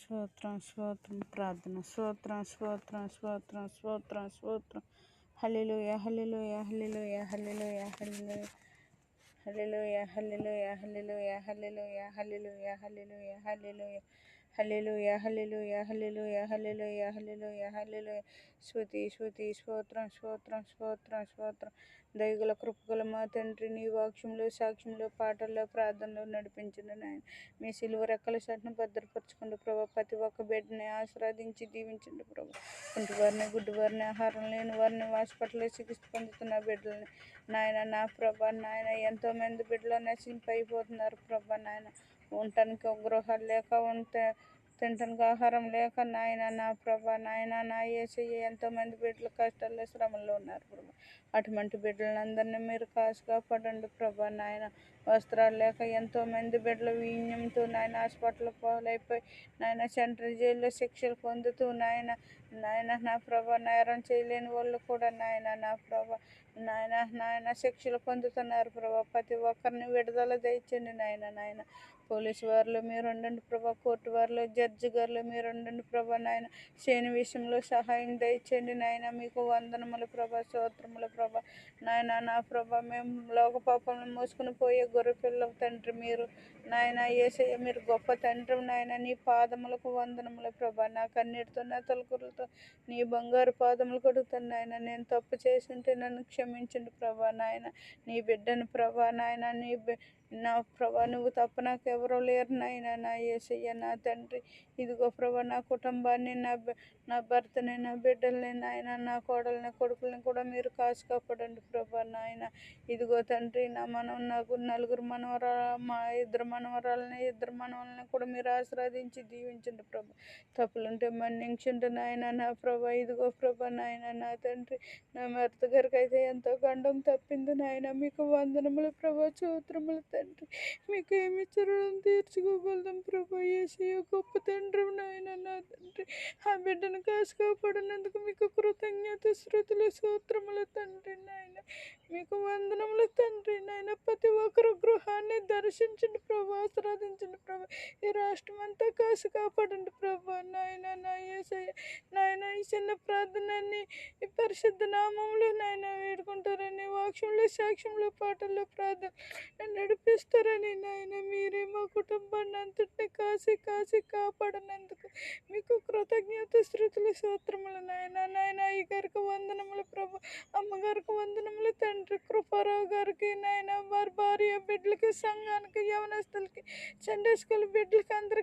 స్తోత్రం స్తోత్రం ప్రార్థన స్తోత్రం స్తోత్రం స్తోత్రం స్తోత్రం స్తోత్రం హల్లెలూయా హల్లెలూయా హల్లెలూయా హల్లెలూయా హల్లెలూయా హల్లెలూయా హల్లెలూయా హల్లెలూయా హల్లెలూయా హల్లెలూయా హల్లెలూయా హల్లెలూయా హల్లెలూయా హల్లెలూయా హల్లెలూయా హల్లెలూయా హల్లెలూయా స్తుతి స్తుతి స్తోత్రం స్తోత్రం స్తోత్రం స్తోత్రం దయగల కృపగల మా తండ్రి, నీ వాక్యంలో సాక్ష్యంలో పాటల్లో ప్రార్థనలో నడిపించండి నాయన. మీ సిలువ రెక్కల చాటును భద్రపరచుకోండి ప్రభా. ప్రతి ఒక్క బిడ్డని ఆశీర్వదించి దీవించండి ప్రభా. కుంటివారిని గుడ్డివారిని ఆహారం లేని వారిని హాస్పిటల్లో చికిత్స పొందుతున్న బిడ్డలని నాయన, నా ప్రభా నాయన, ఎంతోమంది బిడ్డలు నశింపైపోతున్నారు ప్రభా నాయన. ఉండటానికి గృహాలు లేక తినటానికి ఆహారం లేక నాయన, నా ప్రభా నాయన, నా యేసయ్య, ఎంతోమంది బిడ్డలు కష్టాల్లో శ్రమల్లో ఉన్నారు ప్రభా. అటువంటి బిడ్డలందరినీ మీరు కాపాడండి ప్రభా నాయన. వస్త్రాలు లేక ఎంతోమంది బిడ్డలు వీణ్యంతో నాయన హాస్పిటల్ పాలైపోయి నాయన సెంట్రల్ జైల్లో శిక్షలు పొందుతూ నాయన నా ప్రభా నేరం చేయలేని వాళ్ళు కూడా నాయన, నా ప్రభా నాయన శిక్షలు పొందుతున్నారు ప్రభా. ప్రతి ఒక్కరిని విడుదల దయచండి నాయన. పోలీసు వారిలో మీరు ఉండండి ప్రభా. కోర్టు వారిలో జడ్జి గారిలో మీరు ఉండండి ప్రభా నాయన. శని విషయంలో సహాయం దయచేయండి నాయన. మీకు వందనములు ప్రభా, స్తోత్రములు ప్రభా నాయన. నా ప్రభా, మేము లోక పాపంలో మోసుకుని పోయే గొర్రె పిల్ల తండ్రి మీరు నాయన. యేసయ్య, మీరు గొప్ప తండ్రి నాయన. నీ పాదములకు వందనములు ప్రభా. నా కన్నీటితో నా తొలకరులతో నీ బంగారు పాదములు కొడుతాను నాయన. నేను తప్పు చేసింటే నన్ను క్షమించండి ప్రభా నాయన. నీ బిడ్డను ప్రభా నాయన. నా ప్రభా, నువ్వు తప్ప నాకు ఎవరో లేరు నాయన. నా యేసయ్య, నా తండ్రి, ఇదిగో ప్రభా, నా కుటుంబాన్ని, నా భర్తని, నా బిడ్డల్ని నాయన, నా కోడల్ని కొడుకుల్ని కూడా మీరు కాపాడండి ప్రభా నాయన. ఇదిగో తండ్రి, నాకు నలుగురు మా ఇద్దరు మనవరాలని కూడా మీరు ఆశీర్వదించి దీవించండి ప్రభా. తప్పులుంటే మన్నించండి నాయన. నా ప్రభా, ఇదిగో ప్రభా నాయన, నా తండ్రి, నా భర్త గారికి అయితే ఎంతో గండం తప్పింది నాయన. మీకు వందనములు ప్రభా, స్తోత్రములు తండ్రి. మీకు ఏమి రుణం తీర్చుకోగలుగుతాం ప్రభా. యేసయ్య, గొప్ప తండ్రి నాయన. నా తండ్రి, ఆ బిడ్డను కాపాడినందుకు మీకు కృతజ్ఞత స్తుతులు స్తోత్రములు తండ్రి నాయన. మీకు వందనములు తండ్రి నాయన. ప్రతి ఒక్కరు గృహాన్ని దర్శించండి ప్రభా, ఆశీర్వదించండి ప్రభా. ఈ రాష్ట్రం అంతా కాపాడండి ప్రభా నాయన. నా యేసయ్య నాయన, ఈ చిన్న ప్రార్థనని ఈ పరిశుద్ధ నామంలో నాయన వేడుకుంటారని, వాక్యంలో సాక్ష్యంలో పాటల్లో ప్రార్థన నడిపిస్తారని నాయన. మీరే మా కుటుంబాన్ని అంతటిని కాసి కాపాడనందుకు మీకు కృతజ్ఞత స్తుతులు స్తోత్రములు నాయన. ఈ గారికి వందనములు ప్రభా. అమ్మగారికి వందనములు తండ్రి. కృపారావు గారికి నాయన, వారి భార్య బిడ్డలకి, సంఘానికి, యవనస్తులకి, సండే స్కూల్ బిడ్డలకి అందరికీ